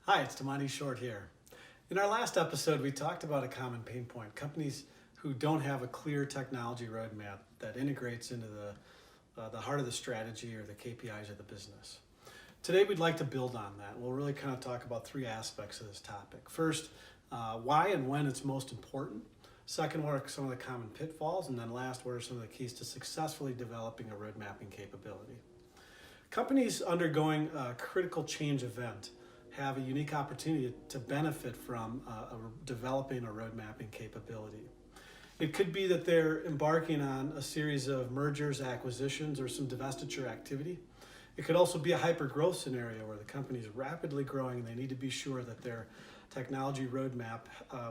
Hi, it's Damani Short here. In our last episode, we talked about a common pain point, companies who don't have a clear technology roadmap that integrates into the heart of the strategy or the KPIs of the business. Today, we'd like to build on that. We'll really kind of talk about three aspects of this topic. First, why and when it's most important. Second, what are some of the common pitfalls? And then last, what are some of the keys to successfully developing a road mapping capability? Companies undergoing a critical change event have a unique opportunity to benefit from developing a road mapping capability. It could be that they're embarking on a series of mergers, acquisitions, or some divestiture activity. It could also be a hyper-growth scenario where the company is rapidly growing and they need to be sure that their technology roadmap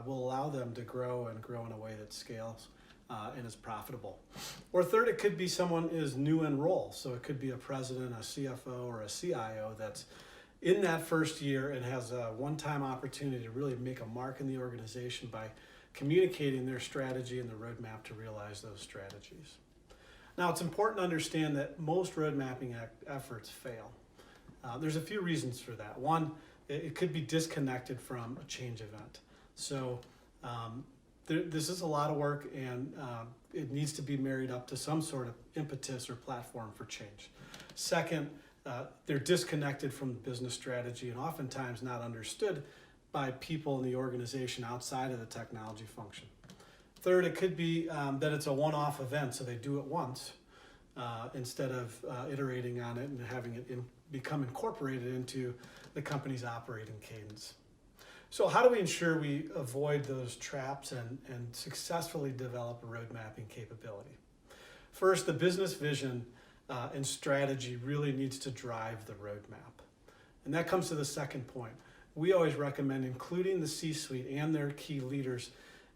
will allow them to grow in a way that scales and is profitable. Or third, it could be someone is new in role. So it could be a president, a CFO, or a CIO that's in that first year and has a one-time opportunity to really make a mark in the organization by communicating their strategy and the roadmap to realize those strategies. Now, it's important to understand that most road mapping efforts fail. There's a few reasons for that. One, it could be disconnected from a change event. So this is a lot of work, and it needs to be married up to some sort of impetus or platform for change. Second, they're disconnected from the business strategy and oftentimes not understood by people in the organization outside of the technology function. Third, it could be that it's a one-off event, so they do it once instead of iterating on it and having it become incorporated into the company's operating cadence. So how do we ensure we avoid those traps and successfully develop a road mapping capability? First, the business vision and strategy really needs to drive the roadmap. And that comes to the second point. We always recommend including the C-suite and their key leaders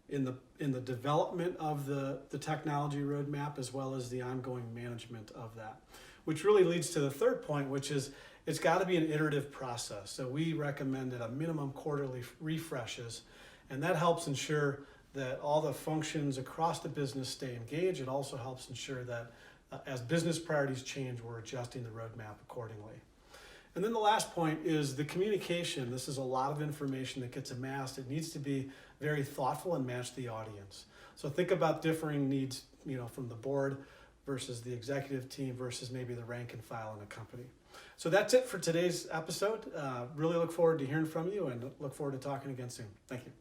in the development of the technology roadmap as well as the ongoing management of that. Which really leads to the third point, which is it's got to be an iterative process. So we recommend at a minimum quarterly refreshes, and that helps ensure that all the functions across the business stay engaged. It also helps ensure that as business priorities change, we're adjusting the roadmap accordingly. And then the last point is the communication. This is a lot of information that gets amassed. It needs to be very thoughtful and match the audience. So think about differing needs, from the board versus the executive team versus maybe the rank and file in a company. So that's it for today's episode. Really look forward to hearing from you and look forward to talking again soon. Thank you.